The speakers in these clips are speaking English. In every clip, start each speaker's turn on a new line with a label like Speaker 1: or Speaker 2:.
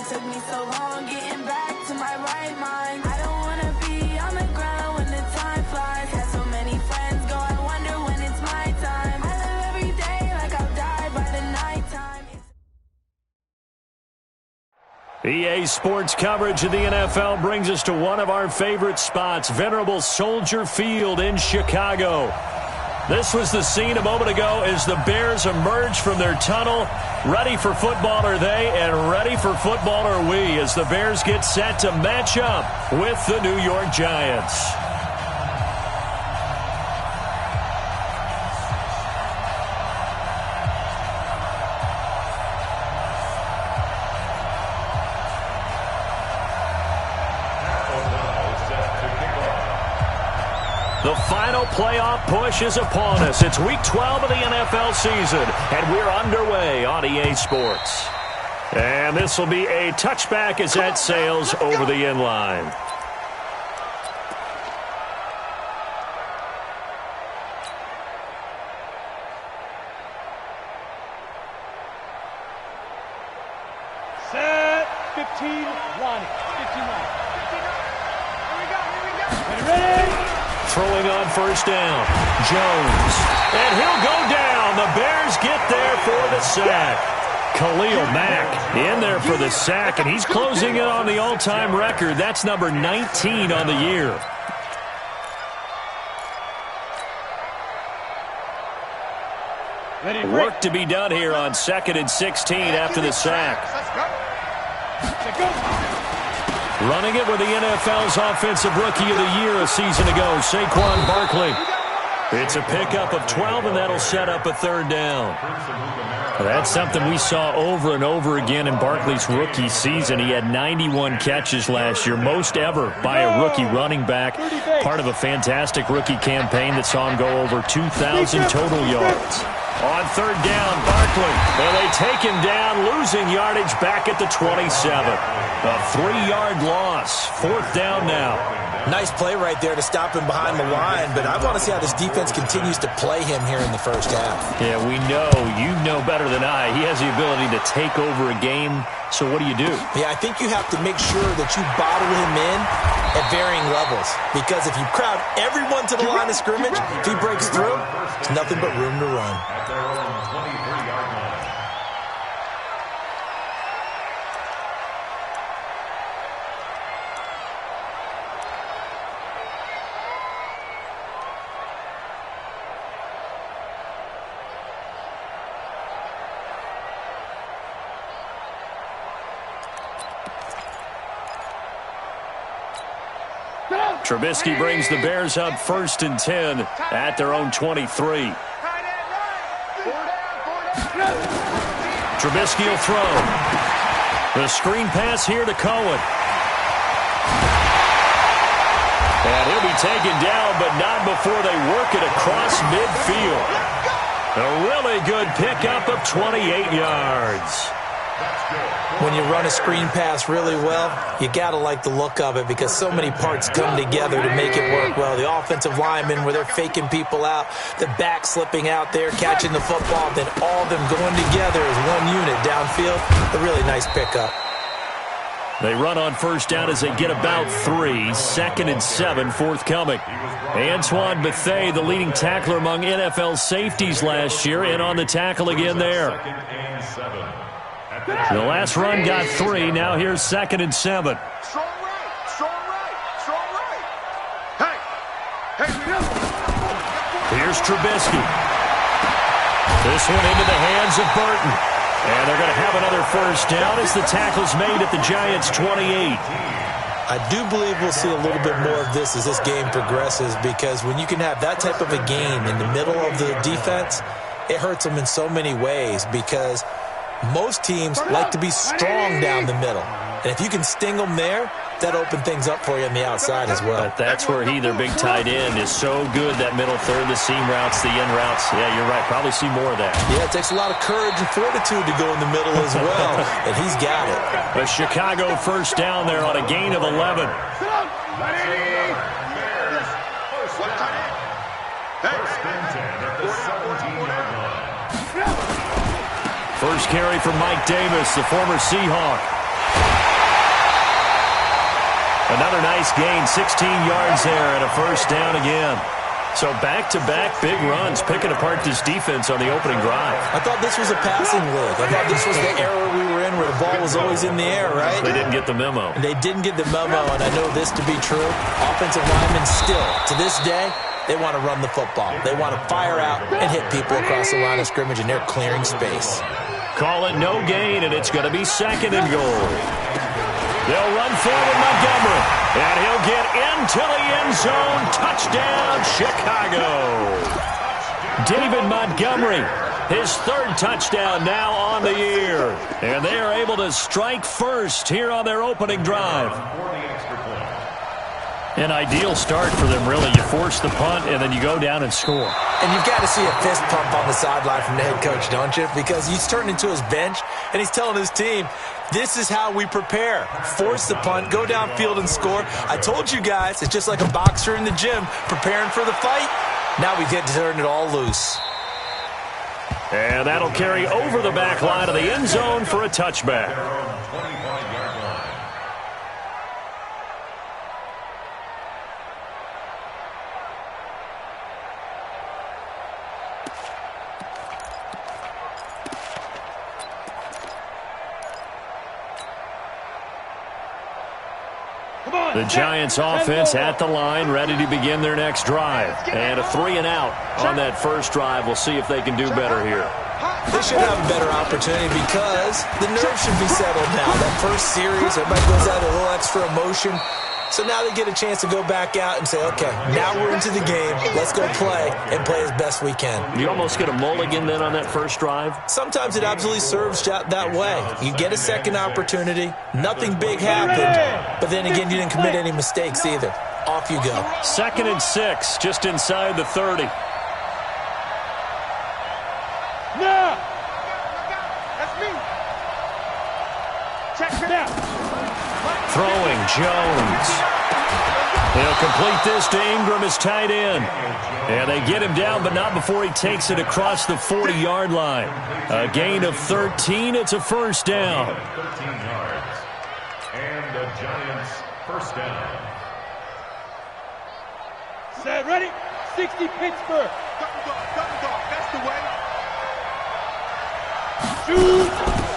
Speaker 1: took me so long getting back to my right mind. I don't wanna be on the ground when the time flies. Had so many friends go, I wonder when it's my time. I live every day like I'll die by the nighttime.
Speaker 2: EA Sports coverage of the NFL brings us to one of our favorite spots, venerable Soldier Field in Chicago. This was the scene a moment ago as the Bears emerged from their tunnel. Ready for football are they, and ready for football are we as the Bears get set to match up with the New York Giants. The final playoff push is upon us. It's Week 12 of the NFL season, and we're underway on EA Sports. And this will be a touchback as that sails over the end line.
Speaker 3: Set, 15, line. 15 line. Here we go. Ready?
Speaker 2: Throwing on first down, Jones. And he'll go down. The Bears get there for the sack. Khalil Mack in there for the sack, and he's closing in on the all-time record. That's number 19 on the year. Work to be done here on 2nd and 16 after the sack. Running it with the NFL's Offensive Rookie of the Year a season ago, Saquon Barkley. It's a pickup of 12, and that'll set up a third down. That's something we saw over and over again in Barkley's rookie season. He had 91 catches last year, most ever by a rookie running back. Part of a fantastic rookie campaign that saw him go over 2,000 total yards. On third down, Barkley. And they take him down, losing yardage back at the 27. A 3-yard loss. Fourth down now.
Speaker 4: Nice play right there to stop him behind the line, but I want to see how this defense continues to play him here in the first half.
Speaker 2: Yeah, we know. You know better than I. He has the ability to take over a game. So what do you do?
Speaker 4: Yeah, I think you have to make sure that you bottle him in at varying levels. Because if you crowd everyone to the line of scrimmage, if he breaks through, there's nothing but room to run.
Speaker 5: At their own 23-yard line.
Speaker 2: Trubisky brings the Bears up 1st and 10 at their own 23. Trubisky will throw. The screen pass here to Cohen. And he'll be taken down, but not before they work it across midfield. A really good pickup of 28 yards.
Speaker 4: When you run a screen pass really well, you got to like the look of it because so many parts come together to make it work well. The offensive linemen, where they're faking people out, the back slipping out there, catching the football, then all of them going together as one unit downfield. A really nice pickup.
Speaker 2: They run on first down as they get about 3. 2nd and 7 forthcoming. Antoine Bethea, the leading tackler among NFL safeties last year, and on the tackle again there. The last run got 3. Now here's 2nd and 7.
Speaker 6: Strong right, strong right, strong right. Hey,
Speaker 2: Here's Trubisky. This one into the hands of Burton. And they're going to have another first down as the tackle's made at the Giants' 28.
Speaker 4: I do believe we'll see a little bit more of this as this game progresses because when you can have that type of a gain in the middle of the defense, it hurts them in so many ways because most teams like to be strong down the middle. And if you can sting them there, that opens things up for you on the outside as well.
Speaker 2: But that's where their big tight end, is so good, that middle third, the seam routes, the in routes. Yeah, you're right. Probably see more of that.
Speaker 4: Yeah, it takes a lot of courage and fortitude to go in the middle as well. And he's got it.
Speaker 2: A Chicago first down there on a gain of 11. First carry from Mike Davis, the former Seahawk. Another nice gain, 16 yards there and a first down again. So back-to-back big runs, picking apart this defense on the opening drive.
Speaker 4: I thought this was a passing league. I thought this was the era we were in where the ball was always in the air, right?
Speaker 2: They didn't get the memo.
Speaker 4: They didn't get the memo, and I know this to be true. Offensive linemen still, to this day, they want to run the football. They want to fire out and hit people across the line of scrimmage, and they're clearing space.
Speaker 2: Call it no gain, and it's going to be 2nd and goal. They'll run forward Montgomery, and he'll get into the end zone. Touchdown, Chicago. David Montgomery, his 3rd touchdown now on the year. And they are able to strike first here on their opening drive. An ideal start for them, really. You force the punt, and then you go down and score.
Speaker 4: And you've got to see a fist pump on the sideline from the head coach, don't you? Because he's turned into his bench, and he's telling his team, this is how we prepare. Force the punt, go downfield and score. I told you guys, it's just like a boxer in the gym preparing for the fight. Now we get to turn it all loose.
Speaker 2: And that'll carry over the back line of the end zone for a touchback. The Giants offense at the line, ready to begin their next drive. And a 3-and-out on that first drive. We'll see if they can do better here.
Speaker 4: They should have a better opportunity because the nerves should be settled now. That first series, everybody goes out a little extra emotion. So now they get a chance to go back out and say, okay, now we're into the game. Let's go play and play as best we can.
Speaker 2: You almost get a mulligan then on that first drive?
Speaker 4: Sometimes it absolutely serves that way. You get a second opportunity. Nothing big happened. But then again, you didn't commit any mistakes either. Off you go.
Speaker 2: 2nd and 6, just inside the 30.
Speaker 3: No! That's me! Check it out!
Speaker 2: Throwing, Jones. He'll complete this to Ingram as tight end. And they get him down, but not before he takes it across the 40-yard line. A gain of 13. It's a first down.
Speaker 5: 13 yards. And the Giants first down.
Speaker 3: Set, ready? 60 Pittsburgh.
Speaker 6: Double dog. That's the way.
Speaker 3: Shoot!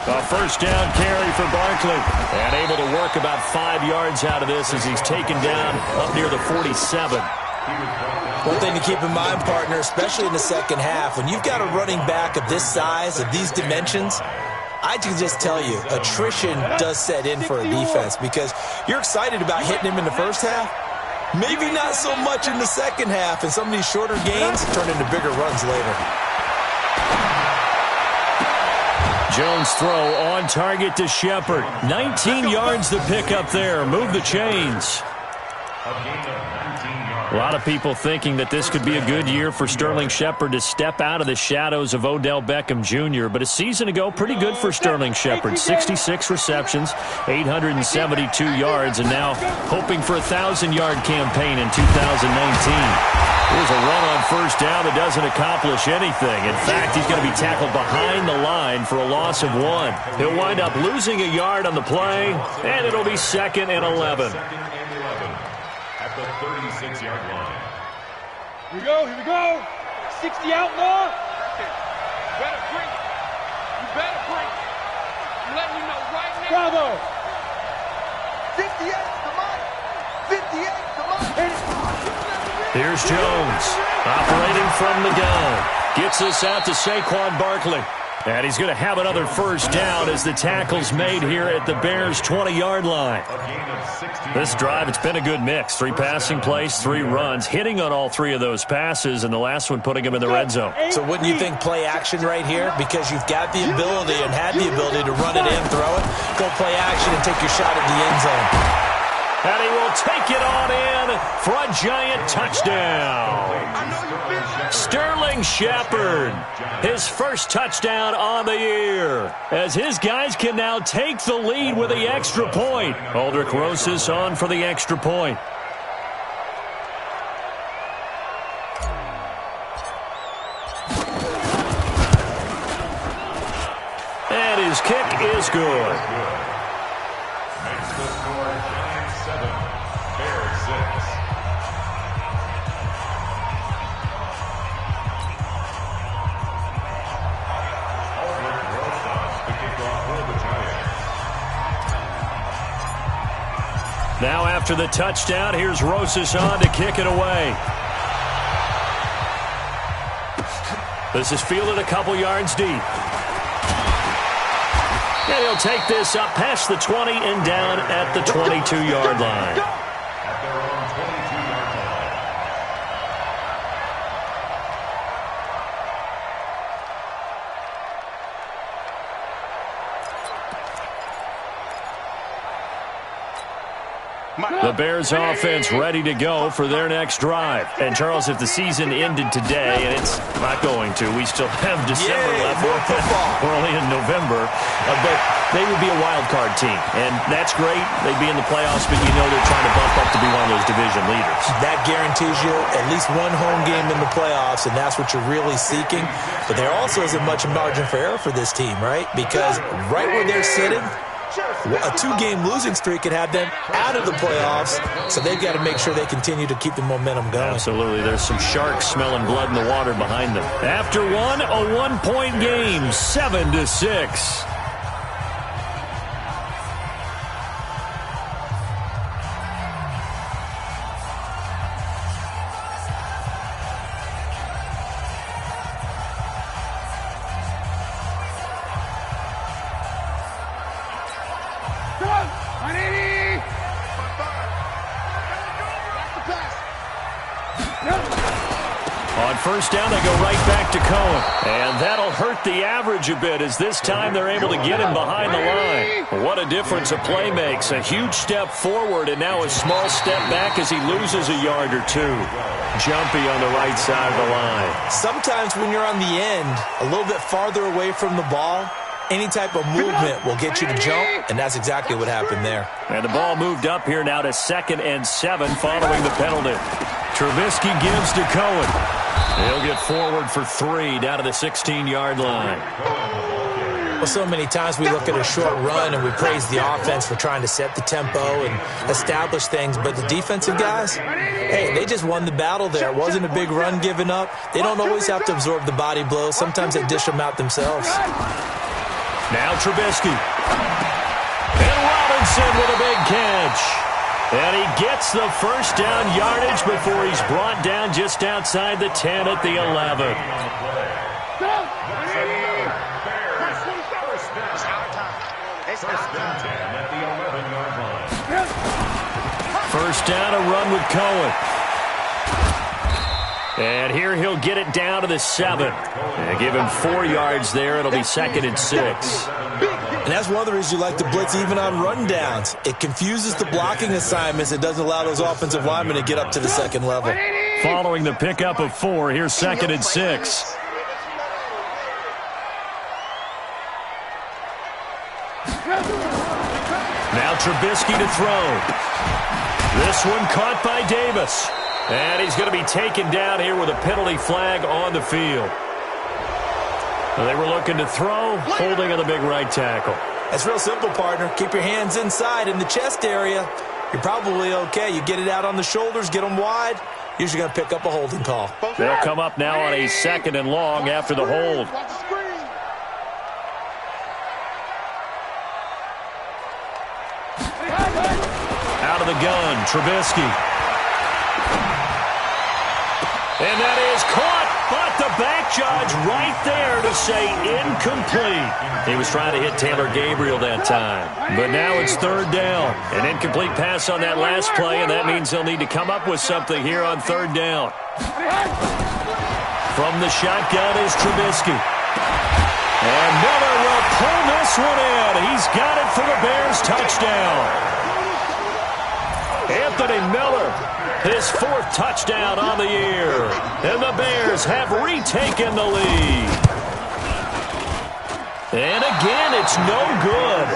Speaker 2: A first down carry for Barkley. And able to work about 5 yards out of this as he's taken down up near the 47.
Speaker 4: One thing to keep in mind, partner, especially in the second half, when you've got a running back of this size, of these dimensions, I can just tell you, attrition does set in for a defense because you're excited about hitting him in the first half. Maybe not so much in the second half, and some of these shorter gains turn into bigger runs later.
Speaker 2: Jones throw on target to Shepard. 19 yards to pick up there. Move the chains. A lot of people thinking that this could be a good year for Sterling Shepard to step out of the shadows of Odell Beckham Jr., but a season ago, pretty good for Sterling Shepard. 66 receptions, 872 yards, and now hoping for a 1,000-yard campaign in 2019. Here's a run on first down that doesn't accomplish anything. In fact, he's going to be tackled behind the line for a loss of 1. He'll wind up losing a yard on the play, and it'll be 2nd and 11.
Speaker 5: At the 36-yard line.
Speaker 3: Here we go. 60 outlaw.
Speaker 6: You better bring it. You better bring it. I'm letting you know right now.
Speaker 3: Bravo.
Speaker 6: 58 to mine. 58 to mine.
Speaker 2: Here's Jones, operating from the gun. Gets this out to Saquon Barkley. And he's going to have another first down as the tackle's made here at the Bears' 20-yard line. This drive, it's been a good mix. 3 passing plays, 3 runs, hitting on all 3 of those passes, and the last one putting him in the red zone.
Speaker 4: So wouldn't you think play action right here? Because you've got the ability and had the ability to run it in, throw it, go play action, and take your shot at the end zone.
Speaker 2: And he will take it on in for a giant touchdown. Sterling Shepard, his first touchdown on the year, as his guys can now take the lead with the extra point. Aldrich Rosas on for the extra point. And his kick is good.
Speaker 5: Makes the score Giants 7, Bears 6.
Speaker 2: Now after the touchdown, here's Rosas on to kick it away. This is fielded a couple yards deep. And he'll take this up past the 20 and down at the 22-yard line.
Speaker 5: At their own 22-yard line.
Speaker 2: The Bears offense ready to go for their next drive. And, Charles, if the season ended today, and it's not going to, we still have December left. We're only in November. But they would be a wild card team. And that's great. They'd be in the playoffs, but you know they're trying to bump up to be one of those division leaders.
Speaker 4: That guarantees you at least one home game in the playoffs, and that's what you're really seeking. But there also isn't much margin for error for this team, right? Because right where they're sitting, a two-game losing streak could have them out of the playoffs, so they've got to make sure they continue to keep the momentum going.
Speaker 2: Absolutely. There's some sharks smelling blood in the water behind them. After one, a one-point game, 7-6. On first down, they go right back to Cohen. And that'll hurt the average a bit as this time they're able to get him behind the line. What a difference a play makes. A huge step forward and now a small step back as he loses a yard or two. Jumpy on the right side of the line.
Speaker 4: Sometimes when you're on the end, a little bit farther away from the ball, any type of movement will get you to jump, and that's exactly what happened there.
Speaker 2: And the ball moved up here now to 2nd and 7 following the penalty. Trubisky gives to Cohen. He'll get forward for 3 down to the 16-yard line.
Speaker 4: Well, so many times we look at a short run and we praise the offense for trying to set the tempo and establish things, but the defensive guys, hey, they just won the battle there. It wasn't a big run given up. They don't always have to absorb the body blows. Sometimes they dish them out themselves.
Speaker 2: Now Trubisky. And Robinson with a big catch. And he gets the first down yardage before he's brought down just outside the 10 at the 11. First down, a run with Cohen. And here he'll get it down to the 7. And give him 4 yards there. It'll be 2nd and 6.
Speaker 4: And that's one of the reasons you like to blitz even on run downs. It confuses the blocking assignments. It doesn't allow those offensive linemen to get up to the second level.
Speaker 2: Following the pickup of 4, here's 2nd and 6. Now Trubisky to throw. This one caught by Davis. And he's going to be taken down here with a penalty flag on the field. They were looking to throw, holding on the big right tackle.
Speaker 4: That's real simple, partner. Keep your hands inside in the chest area. You're probably okay. You get it out on the shoulders, get them wide. Usually going to pick up a holding call.
Speaker 2: They'll come up now on a 2nd and long after the hold. Out of the gun, Trubisky. And that is caught, but the back judge right there to say incomplete. He was trying to hit Taylor Gabriel that time. But now it's 3rd down. An incomplete pass on that last play, and that means they'll need to come up with something here on 3rd down. From the shotgun is Trubisky. And Miller will pull this one in. He's got it for the Bears touchdown. Anthony Miller, his 4th touchdown on the year. And the Bears have retaken the lead. And again, it's no good.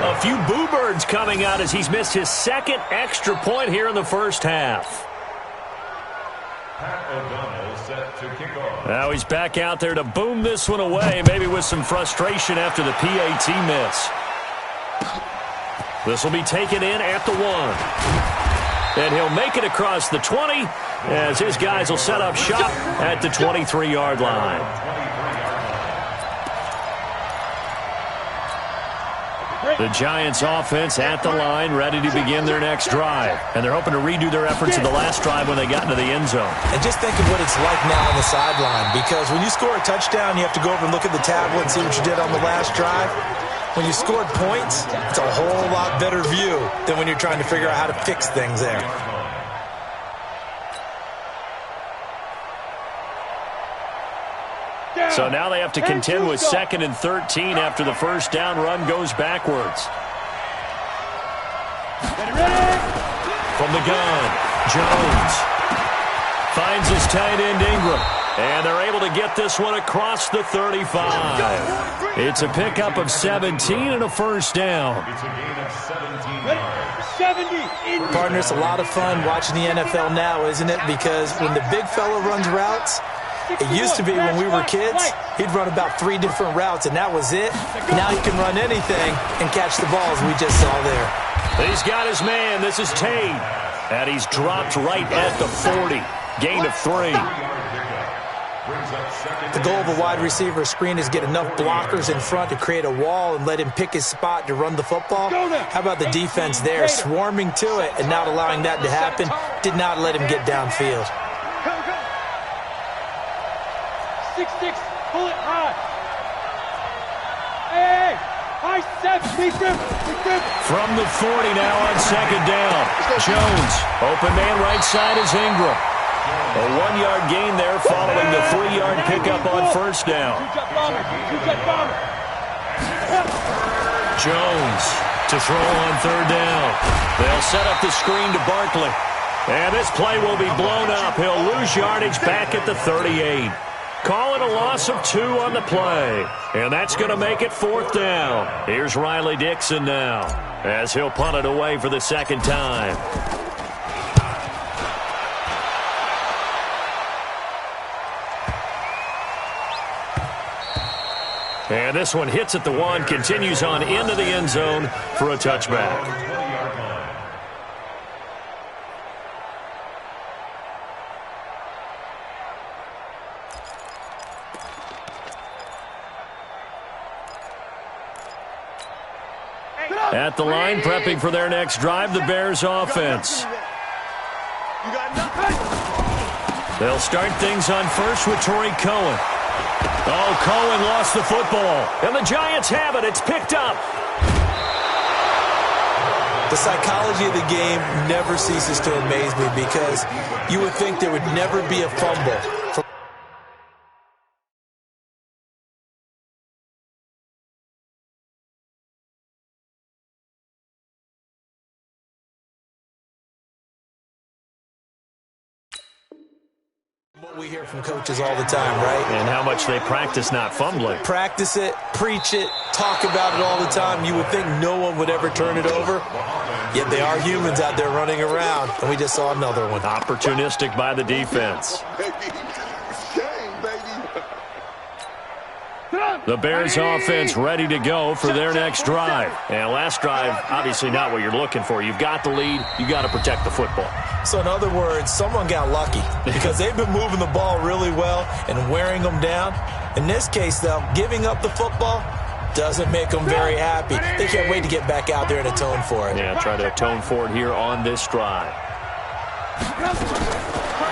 Speaker 2: A few boo birds coming out as he's missed his 2nd extra point here in the first half.
Speaker 5: Pat O'Donnell set to kick off.
Speaker 2: Now he's back out there to boom this one away, maybe with some frustration after the PAT miss. This will be taken in at the 1. And he'll make it across the 20 as his guys will set up shop at the 23-yard line. The Giants offense at the line, ready to begin their next drive. And they're hoping to redo their efforts in the last drive when they got into the end zone.
Speaker 4: And just think of what it's like now on the sideline, because when you score a touchdown, you have to go over and look at the tablet and see what you did on the last drive. When you scored points, it's a whole lot better view than when you're trying to figure out how to fix things there.
Speaker 2: So now they have to contend with 2nd and 13 after the first down run goes backwards. From the gun, Jones finds his tight end Ingram. And they're able to get this one across the 35. It's a pickup of 17 and a first down.
Speaker 5: It's a gain of 17 yards.
Speaker 4: Partner, it's a lot of fun watching the NFL now, isn't it? Because when the big fella runs routes, it used to be when we were kids, he'd run about 3 different routes, and that was it. Now he can run anything and catch the balls we just saw there.
Speaker 2: He's got his man. This is Tate. And he's dropped right at the 40. Gain of 3.
Speaker 4: The goal of a wide receiver screen is get enough blockers in front to create a wall and let him pick his spot to run the football. How about the defense there, swarming to it and not allowing that to happen? Did not let him get downfield.
Speaker 3: 6-6, pull it high. Hey, high 7, deep river.
Speaker 2: From the 40 now on 2nd down. Jones, open man right side is Ingram. A 1-yard gain there following the 3-yard pickup on first down. Jones to throw on 3rd down. They'll set up the screen to Barkley. And this play will be blown up. He'll lose yardage back at the 38. Call it a loss of 2 on the play. And that's going to make it 4th down. Here's Riley Dixon now as he'll punt it away for the 2nd time. And this one hits at the 1, continues on into the end zone for a touchback. At the line, prepping for their next drive, the Bears offense. They'll start things on first with Torrey Cohen. Oh, Cohen lost the football, and the Giants have it. It's picked up.
Speaker 4: The psychology of the game never ceases to amaze me because you would think there would never be a fumble. What we hear from coaches all the time, right?
Speaker 2: And how much they practice not fumbling.
Speaker 4: Practice it, preach it, talk about it all the time. You would think no one would ever turn it over. Yet they are humans out there running around, and we just saw another one.
Speaker 2: Opportunistic by the defense. The Bears offense ready to go for their next drive. And last drive, obviously not what you're looking for. You've got the lead. You've got to protect the football.
Speaker 4: So in other words, someone got lucky because they've been moving the ball really well and wearing them down. In this case, though, giving up the football doesn't make them very happy. They can't wait to get back out there and atone for it.
Speaker 2: Yeah, try to atone for it here on this drive.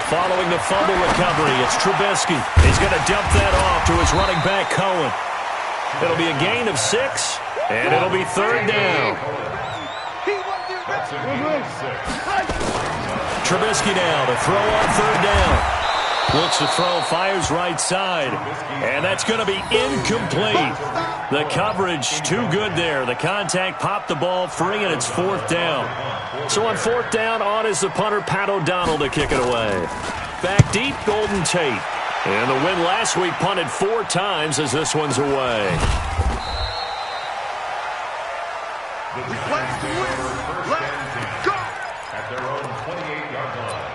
Speaker 2: Following the fumble recovery, it's Trubisky. He's going to dump that off to his running back, Cohen. It'll be a gain of 6, and it'll be 3rd down. Trubisky now to throw on 3rd down. Looks to throw, fires right side, and that's going to be incomplete. The coverage too good there. The contact popped the ball free, and it's 4th down. So on 4th down, on is the punter, Pat O'Donnell, to kick it away. Back deep, Golden Tate. And the win last week punted 4 times as this one's away.
Speaker 5: Let's go! At their own 28-yard line.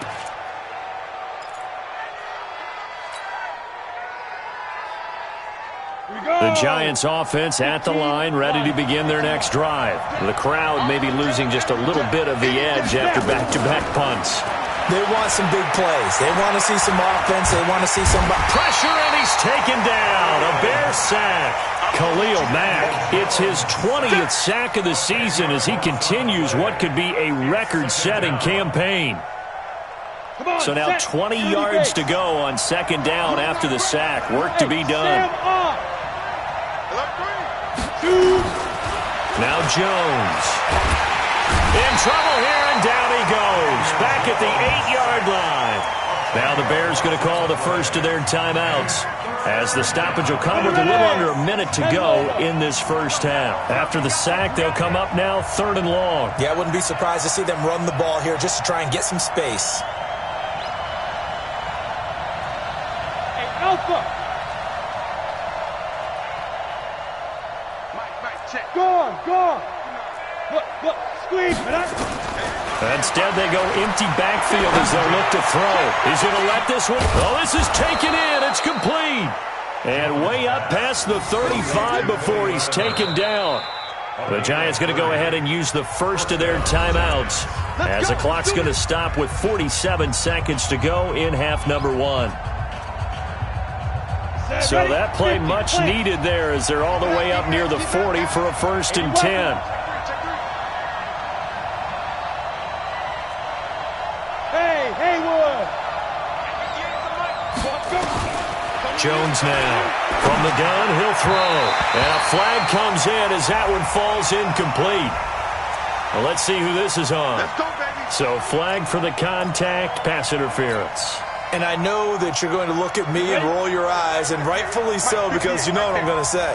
Speaker 2: The Giants offense at the line, ready to begin their next drive. The crowd may be losing just a little bit of the edge after back-to-back punts.
Speaker 4: They want some big plays. They want to see some offense. They want to see some
Speaker 2: pressure, and he's taken down. A Bear sack. Khalil Mack, it's his 20th sack of the season as he continues what could be a record-setting campaign. So now 20 yards to go on second down after the sack. Work to be done. Now Jones. In trouble here, and down he goes. Back at the 8-yard line. Now the Bears going to call the first of their timeouts, as the stoppage will come with a little under a minute to go in this first half. After the sack, they'll come up now 3rd and long.
Speaker 4: Yeah, I wouldn't be surprised to see them run the ball here just to try and get some space.
Speaker 3: Hey, Alpha. Go on. Look, squeeze.
Speaker 2: Instead, they go empty backfield as they look to throw. He's going to let this one. Oh, this is taken in. It's complete. And way up past the 35 before he's taken down. The Giants going to go ahead and use the first of their timeouts, as the clock's going to stop with 47 seconds to go in half number 1. So that play much needed there, as they're all the way up near the 40 for a 1st and 10. Jones now. From the gun, he'll throw. And a flag comes in as that one falls incomplete. Well, let's see who this is on.
Speaker 6: Let's go, baby.
Speaker 2: So flag for the contact, pass interference.
Speaker 4: And I know that you're going to look at me and roll your eyes, and rightfully so, because you know what I'm going to say.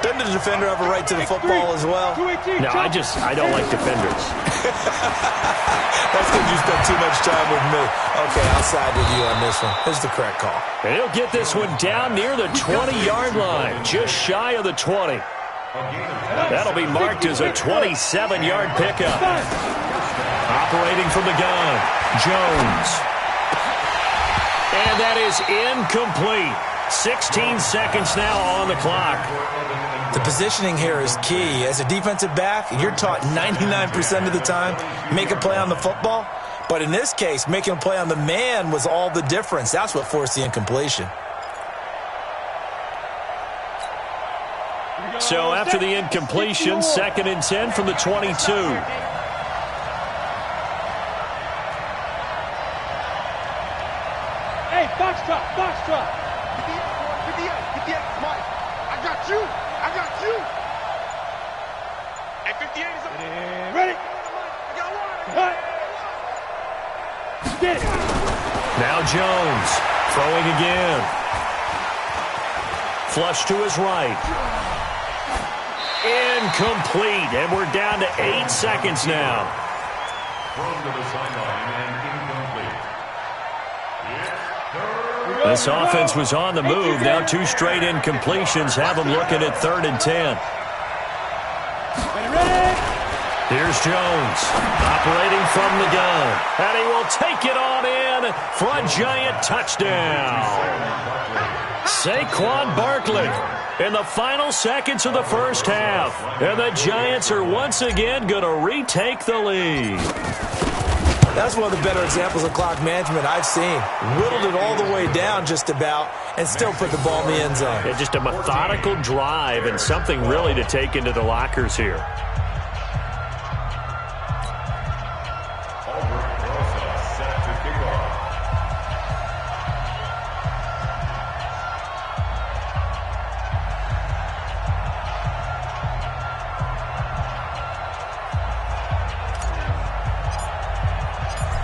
Speaker 4: Doesn't the defender have a right to the football as well?
Speaker 2: No, I don't like defenders.
Speaker 4: That's because you spent too much time with me. Okay, I'll side with you on this one. This is the correct call.
Speaker 2: And he'll get this one down near the 20-yard line, just shy of the 20. That'll be marked as a 27-yard pickup. Operating from the gun, Jones. And that is incomplete. 16 seconds now on the clock.
Speaker 4: The positioning here is key. As a defensive back, you're taught 99% of the time, make a play on the football. But in this case, making a play on the man was all the difference. That's what forced the incompletion.
Speaker 2: So after the incompletion, 2nd and 10 from the 22.
Speaker 3: Hey, box truck.
Speaker 6: 58, Mike. I got you. Hey, 58 is up.
Speaker 3: Ready?
Speaker 6: I got one.
Speaker 3: Cut. Get it.
Speaker 2: Now Jones throwing again. Flush to his right. Incomplete, and we're down to 8 seconds now.
Speaker 5: Thrown to the sideline and incomplete.
Speaker 2: This offense was on the move. Now 2 straight incompletions have them looking at 3rd and 10. Here's Jones operating from the gun, and he will take it on in for a Giant touchdown. Saquon Barkley in the final seconds of the first half, and the Giants are once again going to retake the lead.
Speaker 4: That's one of the better examples of clock management I've seen. Whittled it all the way down just about and still put the ball in the end zone.
Speaker 2: Yeah, just a methodical drive and something really to take into the lockers here.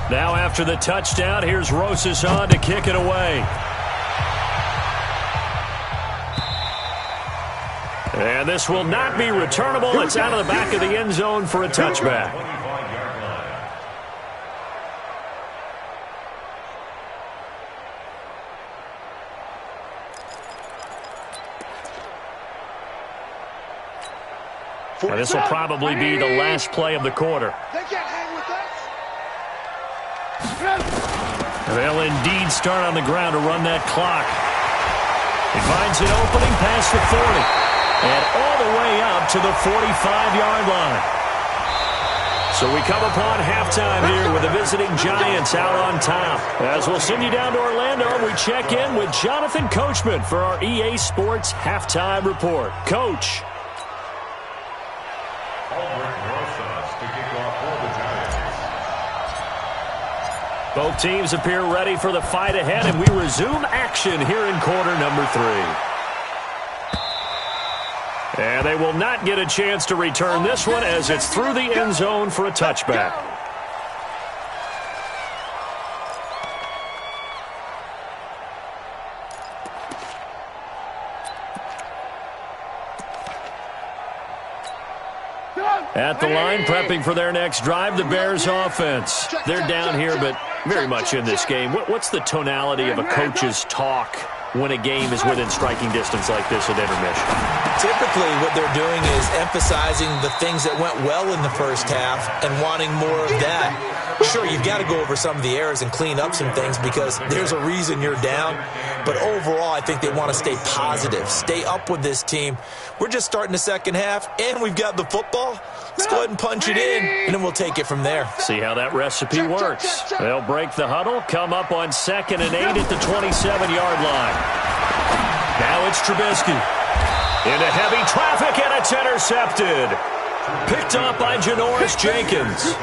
Speaker 2: Now after the touchdown, here's Rosas on to kick it away. And this will not be returnable. It's out of the back of the end zone for a touchback. And this will probably be the last play of the quarter.
Speaker 6: They can't hang with us.
Speaker 2: They'll indeed start on the ground to run that clock. He finds an opening past the 40. And all the way up to the 45-yard line. So we come upon halftime here with the visiting Giants out on top. As we'll send you down to Orlando, we check in with Jonathan Coachman for our EA Sports Halftime Report. Coach. Both teams appear ready for the fight ahead, and we resume action here in quarter number 3. And they will not get a chance to return this one as it's through the end zone for a touchback. At the line, prepping for their next drive, the Bears offense. They're down here, but very much in this game. What's the tonality of a coach's talk when a game is within striking distance like this at intermission?
Speaker 4: Typically, what they're doing is emphasizing the things that went well in the first half and wanting more of that. Sure, you've got to go over some of the errors and clean up some things because there's a reason you're down. But overall, I think they want to stay positive, stay up with this team. We're just starting the second half, and we've got the football. Let's go ahead and punch it in, and then we'll take it from there.
Speaker 2: See how that recipe works. They'll break the huddle, come up on 2nd and 8 at the 27-yard line. Now it's Trubisky. Into heavy traffic, and it's intercepted. Picked up by Janoris Jenkins.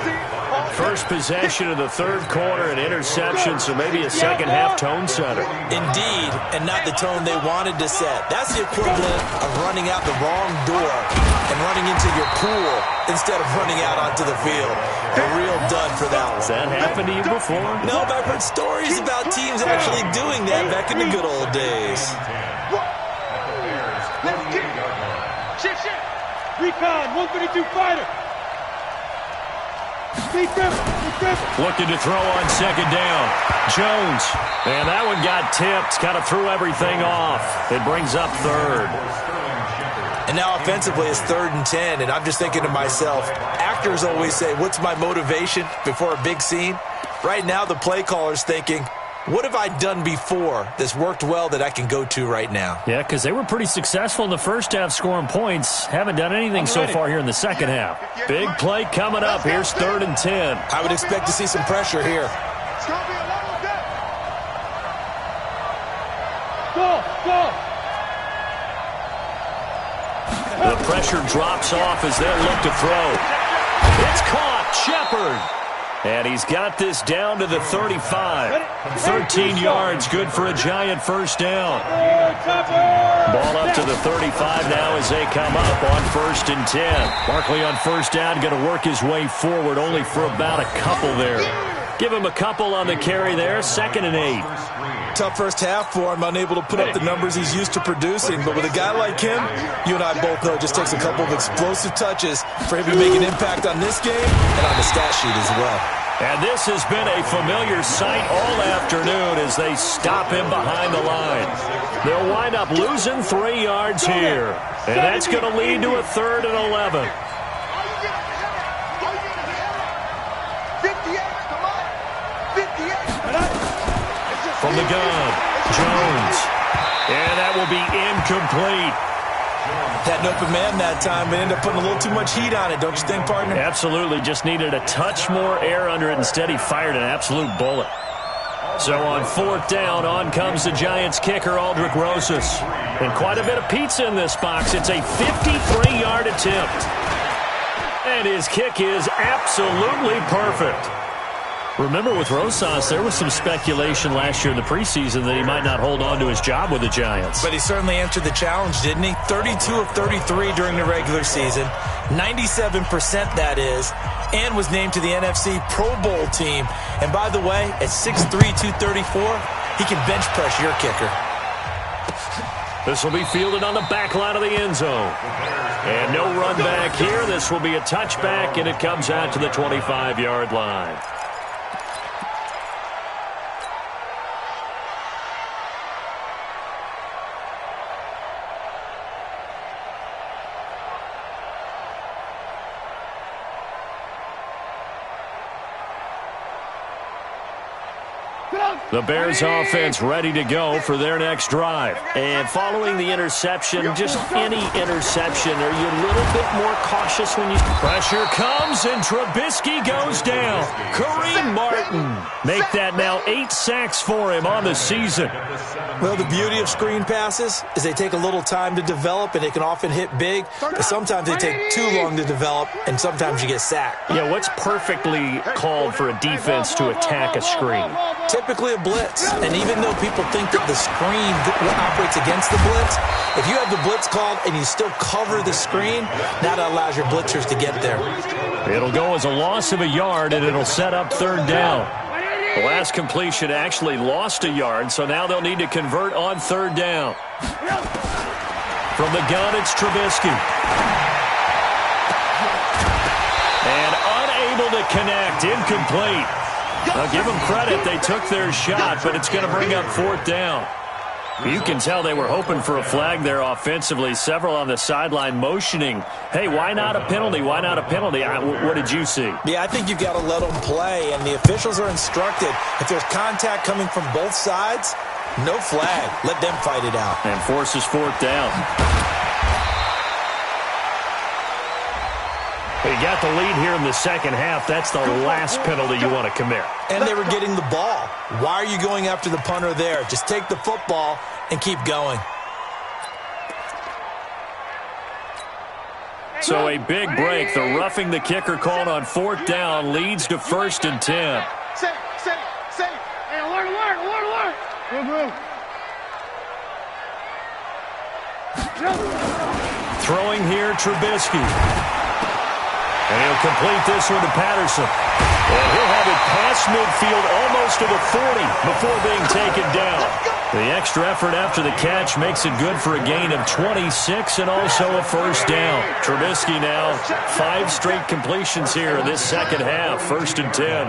Speaker 2: First possession of the third quarter, an interception, so maybe a second-half tone setter.
Speaker 4: Indeed, and not the tone they wanted to set. That's the equivalent of running out the wrong door and running into your pool instead of running out onto the field. A real dud for that one.
Speaker 2: Has that happened to you before?
Speaker 4: No, but I've heard stories about teams actually doing that back in the good old days.
Speaker 3: Let's get it. Shit. Recon, 132 fighter.
Speaker 2: Looking to throw on 2nd down. Jones. And that one got tipped. Kind of threw everything off. It brings up 3rd.
Speaker 4: And now offensively it's 3rd and 10. And I'm just thinking to myself, actors always say, what's my motivation before a big scene? Right now the play caller's thinking, what have I done before that's worked well that I can go to right now?
Speaker 2: Yeah, because they were pretty successful in the first half scoring points. Haven't done anything so far here in the second half. Big play coming up. Here's 3rd and 10.
Speaker 4: I would expect to see some pressure here.
Speaker 3: Go.
Speaker 2: The pressure drops off as they look to throw. It's caught. Shepard. And he's got this down to the 35. 13 yards, good for a Giant first down. Ball up to the 35 now as they come up on 1st and 10. Barkley on 1st down, going to work his way forward, only for about a couple there. Give him a couple on the carry there, 2nd and 8.
Speaker 4: Tough first half for him, unable to put up the numbers he's used to producing. But with a guy like him, you and I both know it just takes a couple of explosive touches for him to make an impact on this game and on the stat sheet as well.
Speaker 2: And this has been a familiar sight all afternoon as they stop him behind the line. They'll wind up losing 3 yards here. And that's going to lead to a 3rd and 11. From the gun, Jones. And that will be incomplete.
Speaker 4: Had an open man that time, but ended up putting a little too much heat on it, don't you think, partner?
Speaker 2: Absolutely. Just needed a touch more air under it. Instead, he fired an absolute bullet. So on 4th down, on comes the Giants kicker, Aldrick Rosas. And quite a bit of pizza in this box. It's a 53-yard attempt. And his kick is absolutely perfect. Remember, with Rosas, there was some speculation last year in the preseason that he might not hold on to his job with the Giants.
Speaker 4: But he certainly answered the challenge, didn't he? 32 of 33 during the regular season, 97% that is, and was named to the NFC Pro Bowl team. And by the way, at 6'3", 234, he can bench press your kicker.
Speaker 2: This will be fielded on the back line of the end zone. And no run back here. This will be a touchback, and it comes out to the 25-yard line. The Bears offense ready to go for their next drive. And following the interception, just any interception, are you a little bit more cautious when you... Pressure comes, and Trubisky goes down. Kareem Martin. Make that now 8 sacks for him on the season.
Speaker 4: Well, the beauty of screen passes is they take a little time to develop, and they can often hit big, but sometimes they take too long to develop, and sometimes you get sacked.
Speaker 2: Yeah, what's perfectly called for a defense to attack a screen?
Speaker 4: Typically a blitz, and even though people think that the screen operates against the blitz, if you have the blitz called and you still cover the screen, now that allows your blitzers to get there.
Speaker 2: It'll go as a loss of a yard, and it'll set up 3rd down. The last completion actually lost a yard, so now they'll need to convert on 3rd down. From the gun, it's Trubisky. And unable to connect, incomplete. Now, give them credit. They took their shot, but it's going to bring up 4th down. You can tell they were hoping for a flag there offensively. Several on the sideline motioning, hey, why not a penalty? Why not a penalty? What did you see?
Speaker 4: Yeah, I think you've got to let them play, and the officials are instructed. If there's contact coming from both sides, no flag. Let them fight it out.
Speaker 2: And forces 4th down. You got the lead here in the second half. That's the last penalty you want to commit.
Speaker 4: And they were getting the ball. Why are you going after the punter there? Just take the football and keep going.
Speaker 2: So a big break. The roughing the kicker called on 4th down leads to 1st and 10.
Speaker 3: Set. Hey, alert.
Speaker 2: Throwing here, Trubisky. And he'll complete this one to Patterson. And he'll have it past midfield almost to the 40 before being taken down. The extra effort after the catch makes it good for a gain of 26 and also a 1st down. Trubisky now 5 straight completions here in this second half. 1st and 10.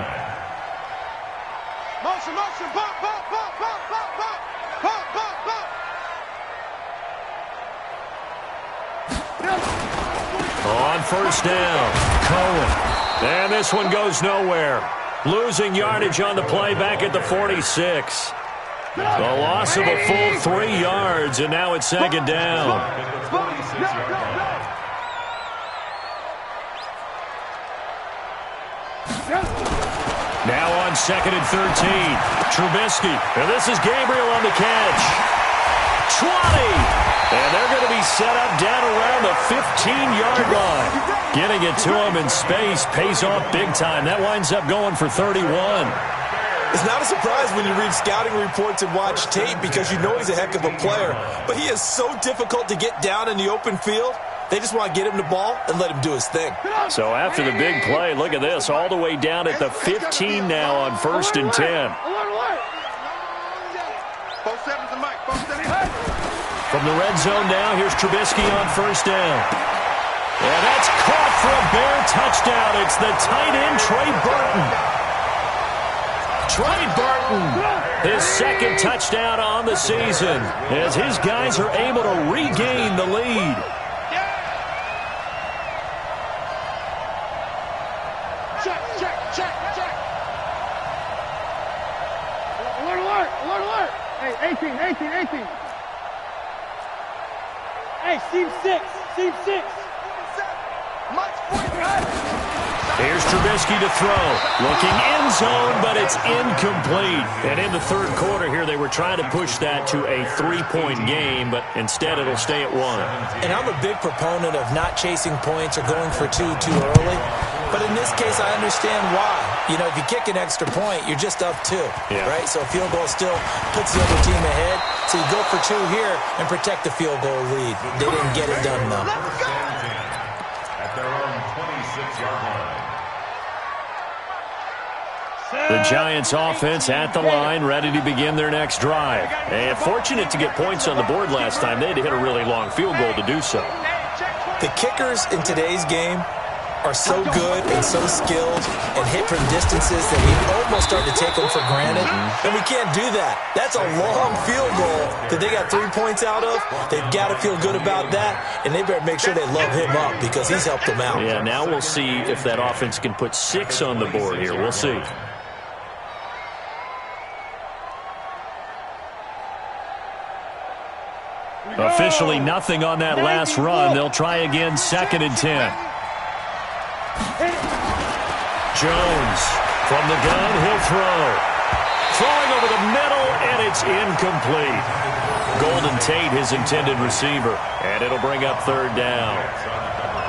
Speaker 3: Motion, pop.
Speaker 2: On 1st down, Cohen. And this one goes nowhere. Losing yardage on the play back at the 46. The loss of a full 3 yards, and now it's 2nd down. Now on 2nd and 13, Trubisky. And this is Gabriel on the catch. 20. And they're going to be set up down around the 15-yard line. Getting it to him in space pays off big time. That winds up going for 31.
Speaker 4: It's not a surprise when you read scouting reports and watch tape because you know he's a heck of a player. But he is so difficult to get down in the open field. They just want to get him the ball and let him do his thing.
Speaker 2: So after the big play, look at this. All the way down at the 15 now on 1st and 10. From the red zone now, here's Trubisky on 1st down. And that's caught for a Bear touchdown. It's the tight end, Trey Burton. His 2nd touchdown on the season as his guys are able to regain the lead.
Speaker 3: Check. Alert. Hey, 18. Hey, seam 6.
Speaker 2: Here's Trubisky to throw. Looking end zone, but it's incomplete. And in the 3rd quarter here, they were trying to push that to a 3-point game, but instead it'll stay at 1.
Speaker 4: And I'm a big proponent of not chasing points or going for 2 too early. But in this case, I understand why. You know, if you kick an extra point, you're just up 2, right? So a field goal still puts the other team ahead. So you go for 2 here and protect the field goal lead. They didn't get it done, though.
Speaker 5: At their own 26-yard line.
Speaker 2: The Giants offense at the line, ready to begin their next drive. And fortunate to get points on the board last time. They had to hit a really long field goal to do so.
Speaker 4: The kickers in today's game are so good and so skilled and hit from distances that we almost start to take them for granted. And we can't do that. That's a long field goal that they got 3 points out of. They've got to feel good about that, and they better make sure they love him up because he's helped them out.
Speaker 2: Yeah, now we'll see if that offense can put 6 on the board here. We'll see. Officially nothing on that last run. They'll try again, 2nd and 10. Jones from the gun, he'll throw. Throwing over the middle, and it's incomplete. Golden Tate, his intended receiver, and it'll bring up 3rd down.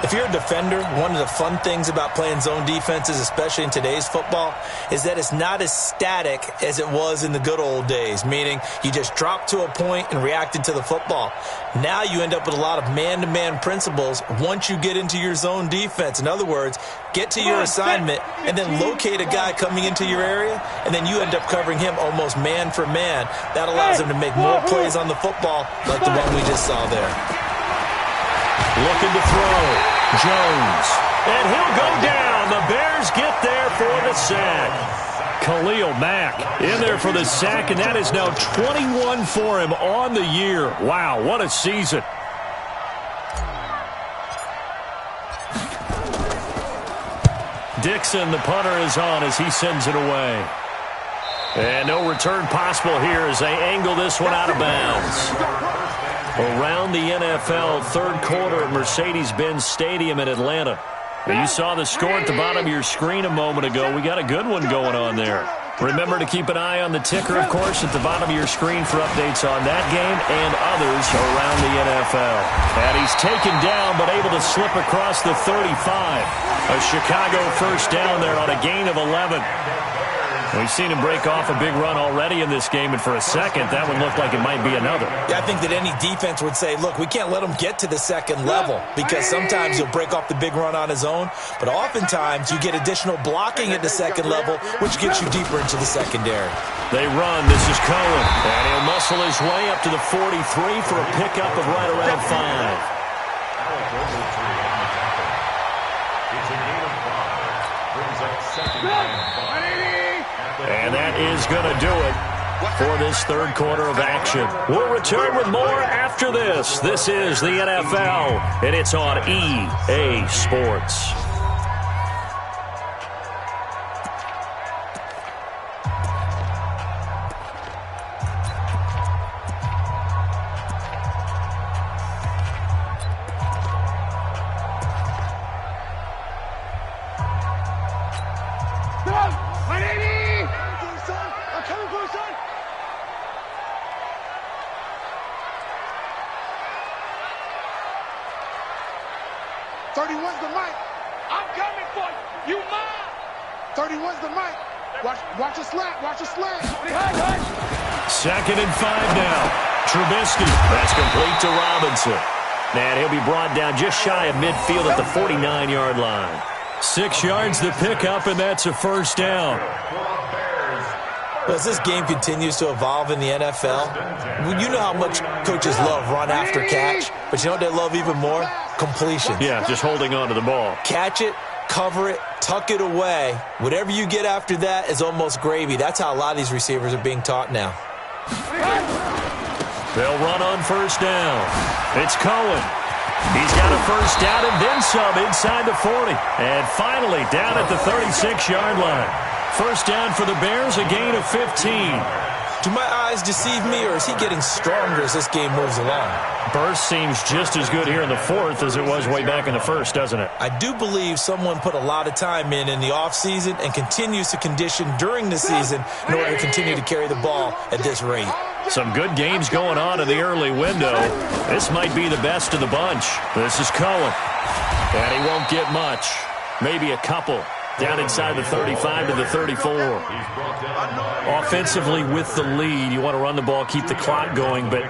Speaker 4: If you're a defender, one of the fun things about playing zone defenses, especially in today's football, is that it's not as static as it was in the good old days, meaning you just dropped to a point and reacted to the football. Now you end up with a lot of man-to-man principles once you get into your zone defense. In other words, get to your assignment and then locate a guy coming into your area, and then you end up covering him almost man for man. That allows him to make more plays on the football like the one we just saw there.
Speaker 2: Looking to throw. Jones. And he'll go down. The Bears get there for the sack. Khalil Mack in there for the sack, and that is now 21 for him on the year. Wow, what a season. Dixon, the punter, is on as he sends it away. And no return possible here as they angle this one out of bounds. Around the NFL, 3rd quarter at Mercedes-Benz Stadium in Atlanta. Now, you saw the score at the bottom of your screen a moment ago. We got a good one going on there. Remember to keep an eye on the ticker, of course, at the bottom of your screen for updates on that game and others around the NFL. And he's taken down but able to slip across the 35. A Chicago 1st down there on a gain of 11. We've seen him break off a big run already in this game, and for a second, that one looked like it might be another.
Speaker 4: Yeah, I think that any defense would say, look, we can't let him get to the 2nd level, because sometimes he'll break off the big run on his own, but oftentimes you get additional blocking at the 2nd level, which gets you deeper into the secondary.
Speaker 2: They run. This is Cohen, and he'll muscle his way up to the 43 for a pickup of right around 5.
Speaker 5: It's a gain of 5. Brings up 2nd and 5.
Speaker 2: And that is going to do it for this 3rd quarter of action. We'll return with more after this. This is the NFL, and it's on EA Sports.
Speaker 6: Watch a slant.
Speaker 2: 2nd and 5 now. Trubisky. That's complete to Robinson. And he'll be brought down just shy of midfield at the 49-yard line. 6 yards the pickup, and that's a 1st down.
Speaker 4: Well, as this game continues to evolve in the NFL, you know how much coaches love run after catch, but you know what they love even more? Completions.
Speaker 2: Yeah, just holding on to the ball.
Speaker 4: Catch it, cover it, tuck it away. Whatever you get after that is almost gravy. That's how a lot of these receivers are being taught now.
Speaker 2: They'll run on 1st down. It's Cohen. He's got a 1st down and then some inside the 40. And finally down at the 36-yard line. 1st down for the Bears, a gain of 15.
Speaker 4: Do my eyes deceive me, or is he getting stronger as this game moves along?
Speaker 2: Burst seems just as good here in the 4th as it was way back in the 1st, doesn't it?
Speaker 4: I do believe someone put a lot of time in the offseason and continues to condition during the season in order to continue to carry the ball at this rate.
Speaker 2: Some good games going on in the early window. This might be the best of the bunch. This is Cohen. And he won't get much. Maybe a couple. Down inside the 35 to the 34. Offensively with the lead, you want to run the ball, keep the clock going, but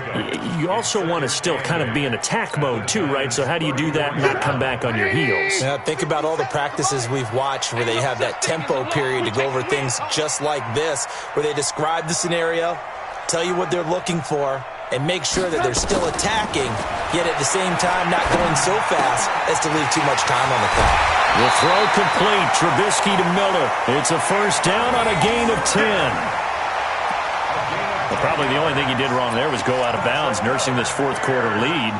Speaker 2: you also want to still kind of be in attack mode too, right? So how do you do that and not come back on your heels?
Speaker 4: Yeah, think about all the practices we've watched where they have that tempo period to go over things just like this, where they describe the scenario, tell you what they're looking for, and make sure that they're still attacking, yet at the same time not going so fast as to leave too much time on the clock.
Speaker 2: The throw complete. Trubisky to Miller. It's a 1st down on a gain of 10. Well, probably the only thing he did wrong there was go out of bounds, nursing this 4th quarter lead.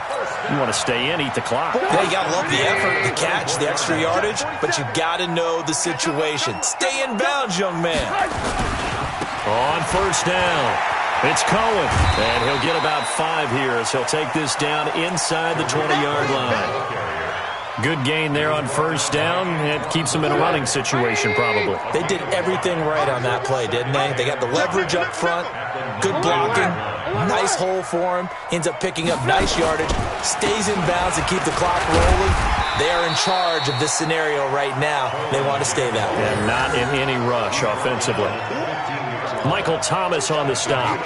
Speaker 2: You want to stay in, eat the clock.
Speaker 4: Yeah, you got to love the effort, the catch, the extra yardage, but you got to know the situation. Stay in bounds, young man.
Speaker 2: On 1st down. It's Cohen, and he'll get about 5 here as he'll take this down inside the 20-yard line. Good gain there on first down. It keeps them in a running situation, probably.
Speaker 4: They did everything right on that play, didn't they? They got the leverage up front, good blocking, nice hole for him, ends up picking up nice yardage, stays in bounds to keep the clock rolling. They are in charge of this scenario right now. They want to stay that way.
Speaker 2: And not in any rush offensively. Michael Thomas on the stop.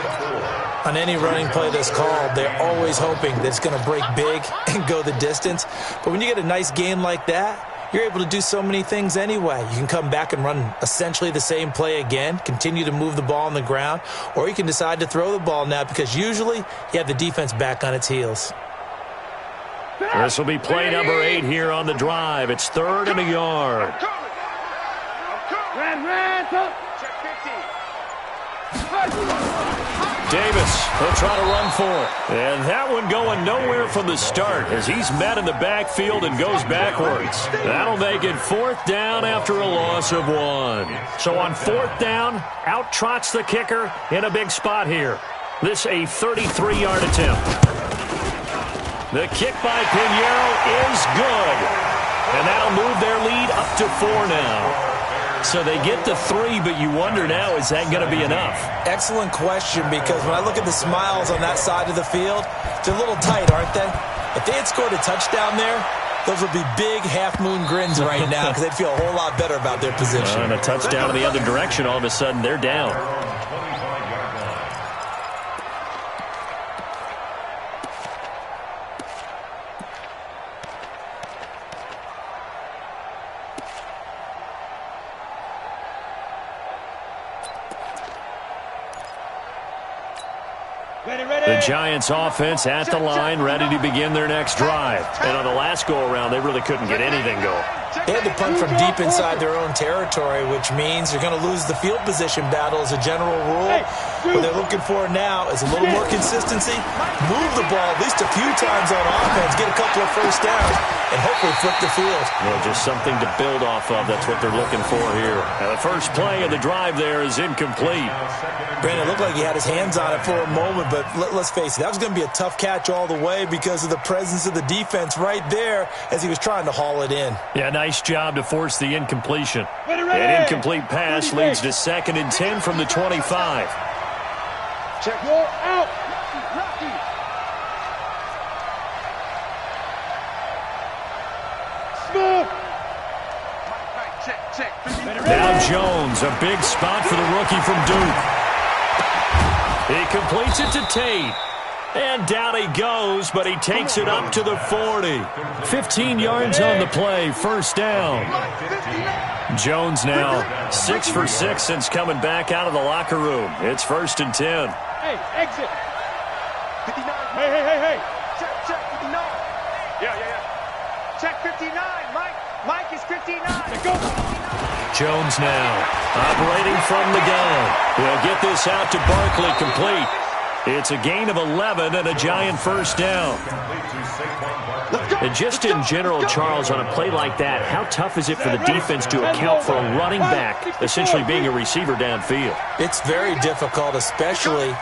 Speaker 4: On any running play that's called, they're always hoping that it's going to break big and go the distance. But when you get a nice game like that, you're able to do so many things anyway. You can come back and run essentially the same play again, continue to move the ball on the ground, or you can decide to throw the ball now because usually you have the defense back on its heels.
Speaker 2: This will be play number 8 here on the drive. It's 3rd and a yard. Davis, he'll try to run for it. And that one going nowhere from the start as he's met in the backfield and goes backwards. That'll make it 4th down after a loss of 1. So on 4th down, out trots the kicker in a big spot here. This a 33-yard attempt. The kick by Pinheiro is good. And that'll move their lead up to 4 now. So they get to 3, but you wonder now, is that going to be enough?
Speaker 4: Excellent question, because when I look at the smiles on that side of the field, they're a little tight, aren't they? If they had scored a touchdown there, those would be big half-moon grins right now because they'd feel a whole lot better about their position.
Speaker 2: And a touchdown in the other direction, all of a sudden they're down. The Giants offense at the line, ready to begin their next drive. And on the last go-around, they really couldn't get anything going.
Speaker 4: They had to punt from deep inside their own territory, which means you're going to lose the field position battle as a general rule. What they're looking for now is a little more consistency, move the ball at least a few times on offense, get a couple of first downs, and hopefully flip the field.
Speaker 2: Well, just something to build off of. That's what they're looking for here. And the first play of the drive there is incomplete.
Speaker 4: Brandon, it looked like he had his hands on it for a moment, but let's face it, that was going to be a tough catch all the way because of the presence of the defense right there as he was trying to haul it in.
Speaker 2: Yeah, nice job to force the incompletion. An incomplete pass leads to 2nd and 10 from the 25.
Speaker 6: Check roll out. Smooth.
Speaker 2: Now Jones, a big spot for the rookie from Duke. He completes it to Tate. And down he goes, but he takes it up to the 40. 15 yards on the play, first down. Jones now 6 for 6 since coming back out of the locker room. It's 1st and 10.
Speaker 6: Hey, exit. 59. Hey. Check 59. Yeah. Check 59. Mike is 59. Go.
Speaker 2: Jones now operating from the gun. He'll get this out to Barkley, complete. It's a gain of 11 and a Giant first down. And just in general, Charles, on a play like that, how tough is it for the defense to account for a running back essentially being a receiver downfield?
Speaker 4: It's very difficult, especially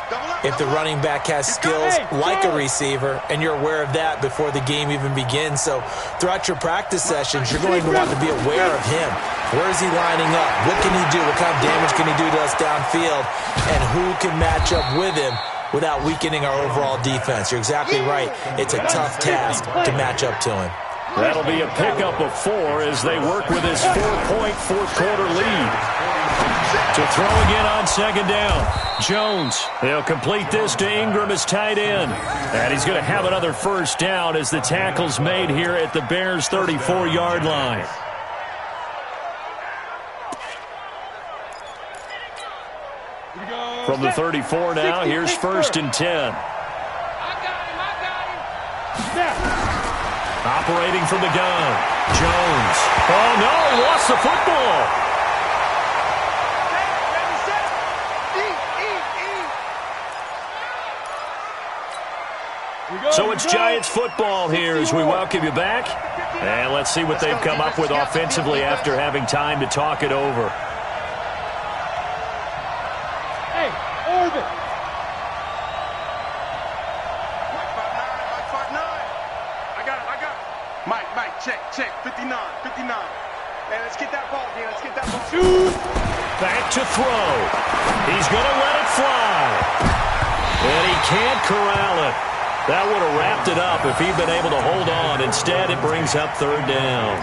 Speaker 4: if the running back has skills like a receiver, and you're aware of that before the game even begins. So throughout your practice sessions, you're going to want to be aware of him. Where is he lining up? What can he do? What kind of damage can he do to us downfield? And who can match up with him without weakening our overall defense? You're exactly right. It's a tough task to match up to him.
Speaker 2: That'll be a pickup of 4 as they work with this 4-point fourth-quarter lead. To throw again on 2nd down. Jones, he'll complete this to Ingram as tight end. And he's going to have another first down as the tackle's made here at the Bears' 34-yard line. From the 34 now, here's 1st and 10.
Speaker 6: I got him.
Speaker 2: Operating from the gun. Jones. Oh, no, lost the football. So it's Giants football here as we welcome you back. And let's see what they've come up with offensively after having time to talk it over.
Speaker 3: Hey, let's get that ball, Dean. Let's get that ball. Shoot!
Speaker 2: Back to throw. He's going to let it fly. And he can't corral it. That would have wrapped it up if he'd been able to hold on. Instead, it brings up third down.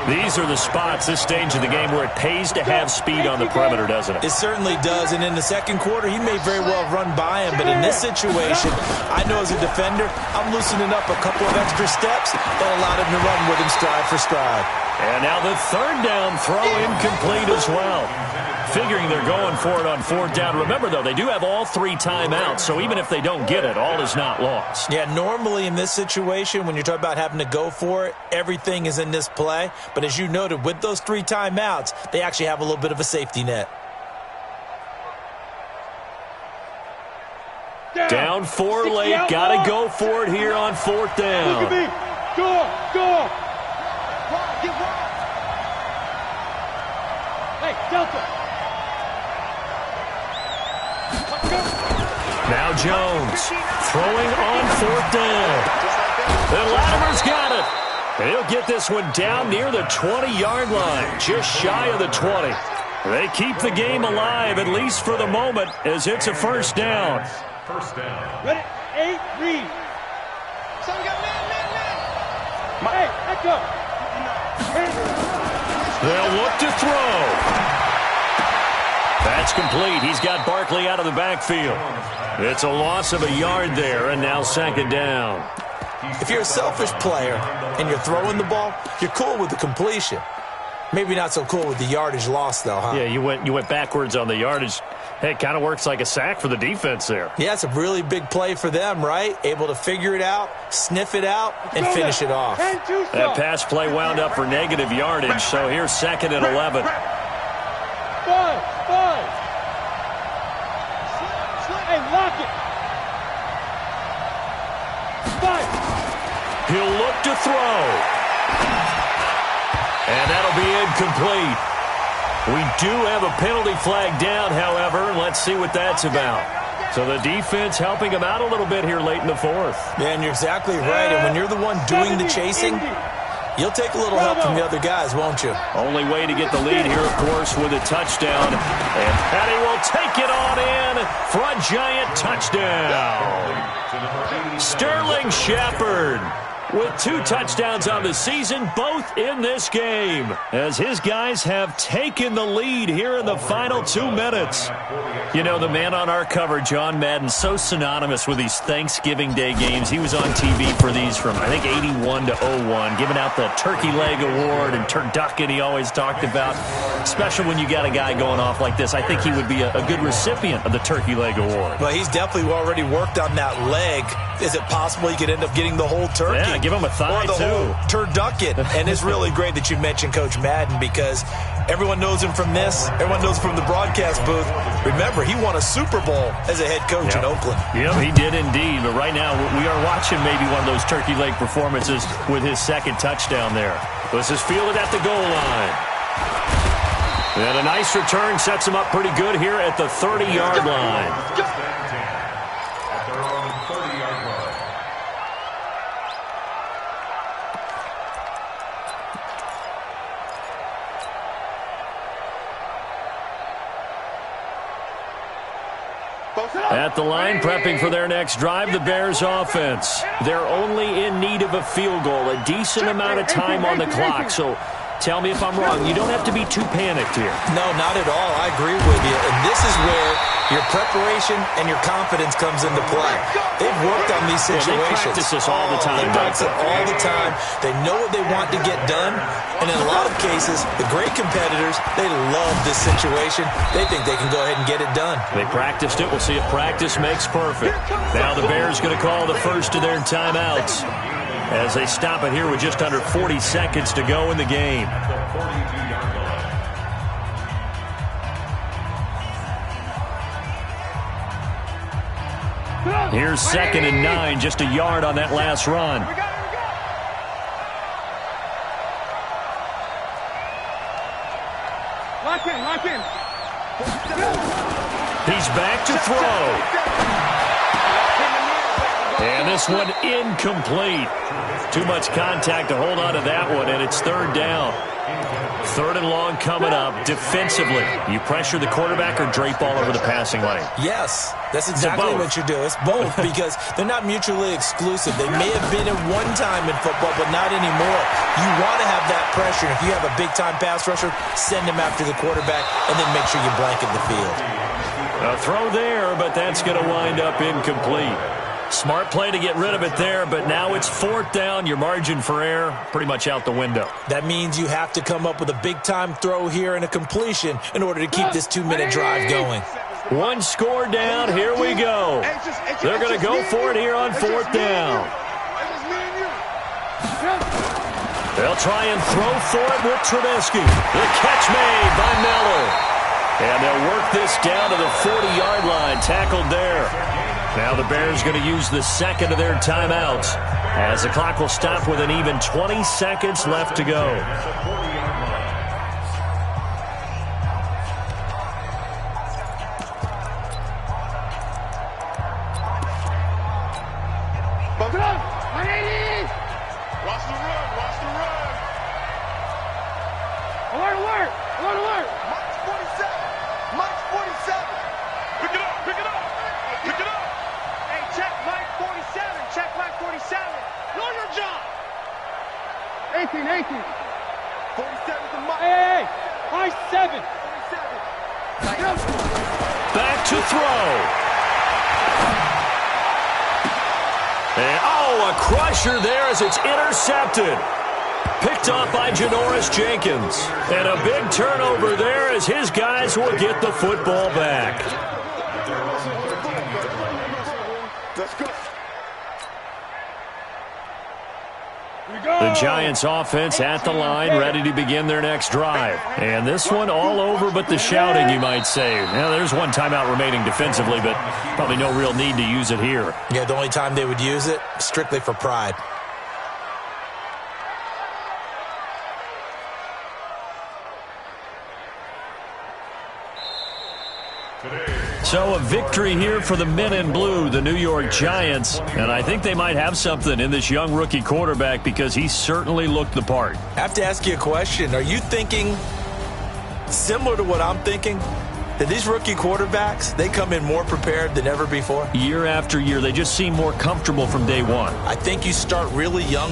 Speaker 2: These are the spots, this stage of the game, where it pays to have speed on the perimeter, doesn't it?
Speaker 4: It certainly does, and in the second quarter, he may very well run by him, but in this situation, I know as a defender, I'm loosening up a couple of extra steps that allowed him to run with him stride for stride.
Speaker 2: And now the third down throw incomplete as well. Figuring they're going for it on fourth down. Remember, though, they do have all 3 timeouts, so even if they don't get it, all is not lost.
Speaker 4: Yeah, normally in this situation, when you're talking about having to go for it, everything is in this play. But as you noted, with those 3 timeouts, they actually have a little bit of a safety net.
Speaker 2: Down 4 late. Got to go for it here on fourth down.
Speaker 3: Look at me. Go. Get wide. Hey, Delta.
Speaker 2: Now Jones throwing on fourth down. And Latimer's got it. He'll get this one down near the 20-yard line, just shy of the 20. They keep the game alive, at least for the moment, as it's a first down.
Speaker 5: First down.
Speaker 3: Ready? 8, read. Son got man. Hey, echo.
Speaker 2: They'll look to throw. That's complete. He's got Barkley out of the backfield. It's a loss of a yard there, and now second down.
Speaker 4: If you're a selfish player and you're throwing the ball, you're cool with the completion. Maybe not so cool with the yardage loss, though, huh?
Speaker 2: Yeah, you went backwards on the yardage. Hey, it kind of works like a sack for the defense there.
Speaker 4: Yeah, it's a really big play for them, right? Able to figure it out, sniff it out, and finish it off.
Speaker 2: That pass play wound up for negative yardage, so here's second and 11.
Speaker 3: 5. Hey, lock it. 5.
Speaker 2: He'll look to throw. And that'll be incomplete. We do have a penalty flag down, however, and let's see what that's about. So the defense helping him out a little bit here late in the fourth.
Speaker 4: Yeah, and you're exactly right. And when you're the one doing the chasing, you'll take a little help from the other guys, won't you?
Speaker 2: Only way to get the lead here, of course, with a touchdown. And Patty will take it on in for a giant touchdown. Sterling Shepard with 2 touchdowns on the season, both in this game, as his guys have taken the lead here in the final 2 minutes. You know, the man on our cover, John Madden, so synonymous with these Thanksgiving Day games. He was on TV for these from, I think, 81 to 01, giving out the Turkey Leg Award and turducken he always talked about. Special when you got a guy going off like this. I think he would be a good recipient of the Turkey Leg Award.
Speaker 4: Well, he's definitely already worked on that leg. Is it possible he could end up getting the whole turkey?
Speaker 2: Yeah, give him a thigh,
Speaker 4: or the
Speaker 2: too.
Speaker 4: whole turducken. And it's really great that you mentioned Coach Madden, because everyone knows him from this. Everyone knows him from the broadcast booth. Remember, he won a Super Bowl as a head coach in Oakland.
Speaker 2: Yep, he did indeed. But right now, we are watching maybe one of those turkey leg performances with his second touchdown there. This is fielded at the goal line. And a nice return sets him up pretty good here at the 30-yard line.
Speaker 5: At their own 30-yard line.
Speaker 2: At the line, prepping for their next drive, the Bears offense. They're only in need of a field goal, a decent amount of time on the clock. So tell me if I'm wrong. You don't have to be too panicked here.
Speaker 4: No, not at all. I agree with you. And this is where your preparation and your confidence comes into play. They've worked on these situations.
Speaker 2: They practice this all the time.
Speaker 4: They practice it all the time. They know what they want to get done. And in a lot of cases, the great competitors, they love this situation. They think they can go ahead and get it done.
Speaker 2: They practiced it. We'll see if practice makes perfect. Now the Bears going to call the first of their timeouts as they stop it here with just under 40 seconds to go in the game. Here's 2nd and 9, just a yard on that last run.
Speaker 3: Lock in.
Speaker 2: He's back to throw. And this one incomplete. Too much contact to hold on to that one, and it's third down. Third and long coming up. Defensively, you pressure the quarterback or drape all over the passing lane?
Speaker 4: Yes, that's exactly what you do. It's both because they're not mutually exclusive. They may have been at one time in football, but not anymore. You want to have that pressure. If you have a big-time pass rusher, send him after the quarterback, and then make sure you blanket the field.
Speaker 2: A throw there, but that's going to wind up incomplete. Smart play to get rid of it there, but now it's fourth down. Your margin for error pretty much out the window.
Speaker 4: That means you have to come up with a big-time throw here and a completion in order to keep this 2-minute drive going.
Speaker 2: One score down. Here we go. They're going to go for it here on fourth down. They'll try and throw for it with Trubisky. The catch made by Miller. And they'll work this down to the 40-yard line. Tackled there. Now the Bears going to use the second of their timeouts as the clock will stop with an even 20 seconds left to go.
Speaker 6: Buckle up! 180! Watch the run! Watch the run! Alert! Alert! Alert! Alert! March 47! March 47! Pick it up! Pick it up! Pick it up! Hey, check Mike 47! Check Mike 47! Know your job! 18, 18. 47 to Mike. Hey, hey, Mike 7. 47.
Speaker 2: Back to throw. And, oh, a crusher there as it's intercepted. Picked off by Janoris Jenkins. And a big turnover there as his guys will get the football back.
Speaker 6: Let's go.
Speaker 2: The Giants offense at the line, ready to begin their next drive. And this one all over but the shouting, you might say. Now, there's one timeout remaining defensively, but probably no real need to use it here.
Speaker 4: Yeah, the only time they would use it, strictly for pride.
Speaker 2: So a victory here for the men in blue, the New York Giants. And I think they might have something in this young rookie quarterback because he certainly looked the part.
Speaker 4: I have to ask you a question. Are you thinking similar to what I'm thinking? That these rookie quarterbacks, they come in more prepared than ever before?
Speaker 2: Year after year, they just seem more comfortable from day one.
Speaker 4: I think you start really young.